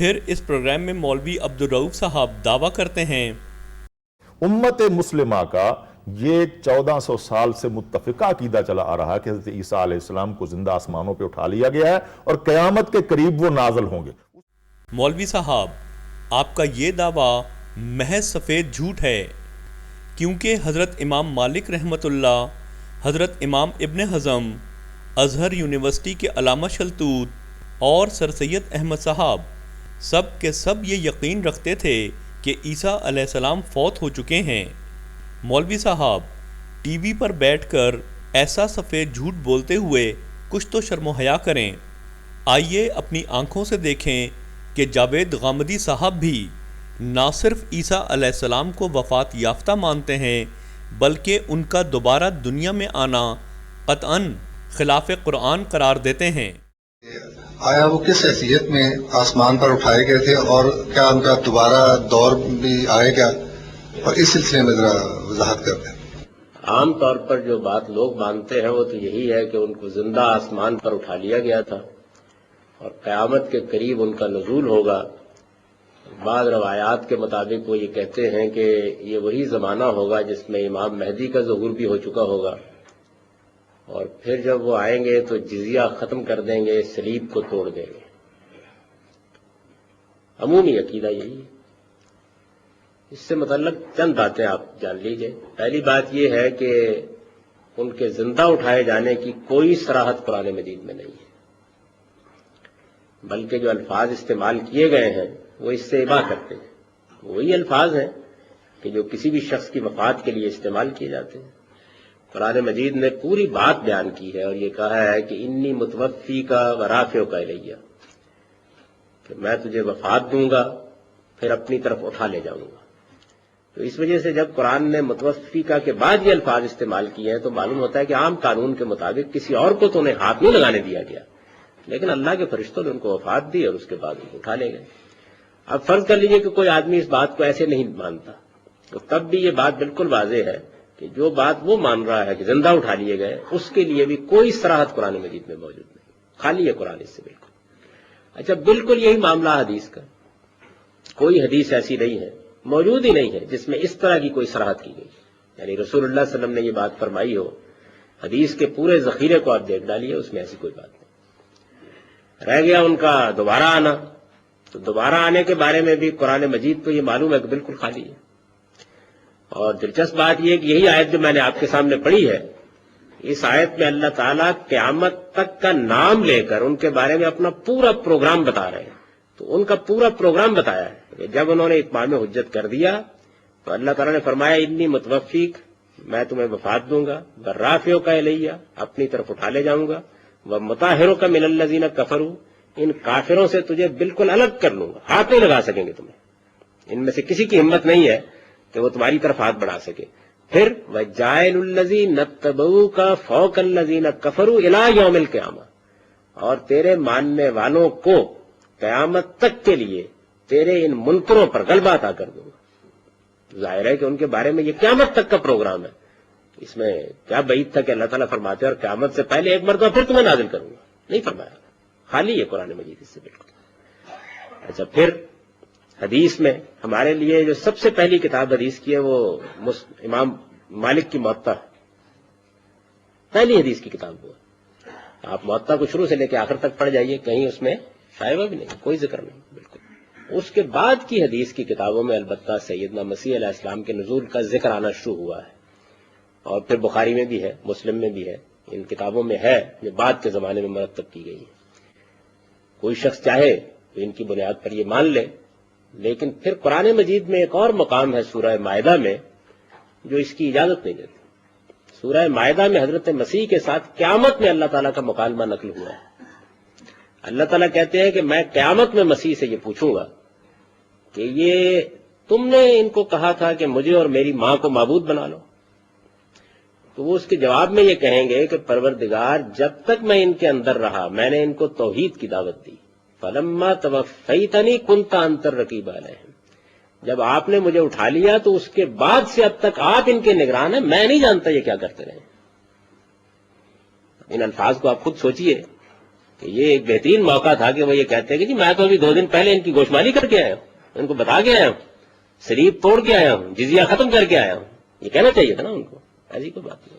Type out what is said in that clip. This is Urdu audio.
پھر اس پروگرام میں مولوی عبدالرؤف صاحب دعویٰ کرتے ہیں امت مسلمہ کا یہ 1400 سال سے متفقہ عقیدہ چلا آ رہا ہے کہ حضرت عیسیٰ علیہ السلام کو زندہ آسمانوں پہ اٹھا لیا گیا ہے اور قیامت کے قریب وہ نازل ہوں گے۔ مولوی صاحب آپ کا یہ دعویٰ محض سفید جھوٹ ہے، کیونکہ حضرت امام مالک رحمۃ اللہ، حضرت امام ابن حزم، ازہر یونیورسٹی کے علامہ شلتوت اور سر سید احمد صاحب سب کے سب یہ یقین رکھتے تھے کہ عیسیٰ علیہ السلام فوت ہو چکے ہیں۔ مولوی صاحب ٹی وی پر بیٹھ کر ایسا سفید جھوٹ بولتے ہوئے کچھ تو شرم و حیا کریں۔ آئیے اپنی آنکھوں سے دیکھیں کہ جاوید غامدی صاحب بھی نہ صرف عیسیٰ علیہ السلام کو وفات یافتہ مانتے ہیں بلکہ ان کا دوبارہ دنیا میں آنا قطعاً خلاف قرآن قرار دیتے ہیں۔ آیا وہ کس حیثیت میں آسمان پر اٹھائے گئے تھے اور کیا ان کا دوبارہ دور بھی آئے گا، اور اس سلسلے میں ذرا وضاحت کر دیں۔ عام طور پر جو بات لوگ مانتے ہیں وہ تو یہی ہے کہ ان کو زندہ آسمان پر اٹھا لیا گیا تھا اور قیامت کے قریب ان کا نزول ہوگا۔ بعض روایات کے مطابق وہ یہ کہتے ہیں کہ یہ وہی زمانہ ہوگا جس میں امام مہدی کا ظہور بھی ہو چکا ہوگا، اور پھر جب وہ آئیں گے تو جزیہ ختم کر دیں گے، صلیب کو توڑ دیں گے۔ عمومی عقیدہ یہی ہے۔ اس سے متعلق چند باتیں آپ جان لیجئے۔ پہلی بات یہ ہے کہ ان کے زندہ اٹھائے جانے کی کوئی صراحت قرآن مجید میں نہیں ہے، بلکہ جو الفاظ استعمال کیے گئے ہیں وہ اس سے اباح کرتے ہیں۔ وہی الفاظ ہیں کہ جو کسی بھی شخص کی وفات کے لیے استعمال کیے جاتے ہیں۔ قرآن مجید نے پوری بات بیان کی ہے اور یہ کہا ہے کہ انی متوفی کا ورافع کا الیہ، کہ میں تجھے وفات دوں گا پھر اپنی طرف اٹھا لے جاؤں گا۔ تو اس وجہ سے جب قرآن نے متوفی کا کے بعد یہ الفاظ استعمال کیے ہیں تو معلوم ہوتا ہے کہ عام قانون کے مطابق کسی اور کو تو انہیں ہاتھ نہیں لگانے دیا گیا، لیکن اللہ کے فرشتوں نے ان کو وفات دی اور اس کے بعد ان کو اٹھا لے گئے۔ اب فرض کر لیجئے کہ کوئی آدمی اس بات کو ایسے نہیں مانتا، تو تب بھی یہ بات بالکل واضح ہے کہ جو بات وہ مان رہا ہے کہ زندہ اٹھا لیے گئے، اس کے لیے بھی کوئی صراحت قرآن مجید میں موجود نہیں، خالی ہے قرآن اس سے بالکل۔ اچھا، بالکل یہی معاملہ حدیث کا، کوئی حدیث ایسی نہیں ہے، موجود ہی نہیں ہے جس میں اس طرح کی کوئی صراحت کی گئی، یعنی رسول اللہ صلی اللہ علیہ وسلم نے یہ بات فرمائی ہو۔ حدیث کے پورے ذخیرے کو آپ دیکھ ڈالیے، اس میں ایسی کوئی بات نہیں۔ رہ گیا ان کا دوبارہ آنا، تو دوبارہ آنے کے بارے میں بھی قرآن مجید کو یہ معلوم ہے کہ بالکل خالی ہے۔ اور دلچسپ بات یہ ہے کہ یہی آیت جو میں نے آپ کے سامنے پڑھی ہے، اس آیت میں اللہ تعالیٰ قیامت تک کا نام لے کر ان کے بارے میں اپنا پورا پروگرام بتا رہے ہیں۔ تو ان کا پورا پروگرام بتایا ہے کہ جب انہوں نے اتمام حجت کر دیا تو اللہ تعالیٰ نے فرمایا انی متوفیک، میں تمہیں وفات دوں گا، ورافعو کا الیہ، اپنی طرف اٹھا لے جاؤں گا، ومطہرو کا من الذین کفروا، ان کافروں سے تجھے بالکل الگ کر لوں گا، ہاتھ نہیں لگا سکیں گے تمہیں، ان میں سے کسی کی ہمت نہیں ہے کہ وہ تمہاری طرف ہاتھ بڑھا سکے۔ پھر وَجَاعِلُ الَّذِينَ اتَّبَعُوكَ فَوْقَ الَّذِينَ كَفَرُوا إِلَىٰ يَوْمِ الْقِيَامَةِ، اور تیرے ماننے والوں کو قیامت تک کے لیے تیرے ان منکروں پر غلبہ عطا کر دوں گا۔ ظاہر ہے کہ ان کے بارے میں یہ قیامت تک کا پروگرام ہے، اس میں کیا بعید تھا کہ اللہ تعالیٰ فرماتے ہیں اور قیامت سے پہلے ایک مرتبہ پھر تمہیں نازل کروں گا، نہیں فرمایا، خالی ہے قرآن مجید اس سے بالکل۔ اچھا، پھر حدیث میں ہمارے لیے جو سب سے پہلی کتاب حدیث کی ہے وہ امام مالک کی موطا، پہلی حدیث کی کتاب وہ ہے۔ آپ موطا کو شروع سے لے کے آخر تک پڑھ جائیے، کہیں اس میں شائبہ بھی نہیں، کوئی ذکر نہیں بالکل۔ اس کے بعد کی حدیث کی کتابوں میں البتہ سیدنا مسیح علیہ السلام کے نزول کا ذکر آنا شروع ہوا ہے، اور پھر بخاری میں بھی ہے، مسلم میں بھی ہے، ان کتابوں میں ہے جو بعد کے زمانے میں مرتب کی گئی ہے۔ کوئی شخص چاہے تو ان کی بنیاد پر یہ مان لے، لیکن پھر قرآن مجید میں ایک اور مقام ہے سورہ مائدہ میں جو اس کی اجازت نہیں دیتے۔ سورہ مائدہ میں حضرت مسیح کے ساتھ قیامت میں اللہ تعالیٰ کا مکالمہ نقل ہوا ہے۔ اللہ تعالیٰ کہتے ہیں کہ میں قیامت میں مسیح سے یہ پوچھوں گا کہ یہ تم نے ان کو کہا تھا کہ مجھے اور میری ماں کو معبود بنا لو، تو وہ اس کے جواب میں یہ کہیں گے کہ پروردگار جب تک میں ان کے اندر رہا میں نے ان کو توحید کی دعوت دی، فلما توفیتنی کنت انت الرقیب علیہم، جب آپ نے مجھے اٹھا لیا تو اس کے بعد سے اب تک آپ ان کے نگران ہیں، میں نہیں جانتا یہ کیا کرتے رہے۔ ان الفاظ کو آپ خود سوچئے کہ یہ ایک بہترین موقع تھا کہ وہ یہ کہتے ہیں کہ جی میں تو ابھی 2 دن پہلے ان کی گوشمالی کر کے آیا ہوں، ان کو بتا کے آیا ہوں، سلیب توڑ کے آیا ہوں، جزیہ ختم کر کے آیا ہوں. یہ کہنا چاہیے تھا نا ان کو. ایسی کوئی بات نہیں.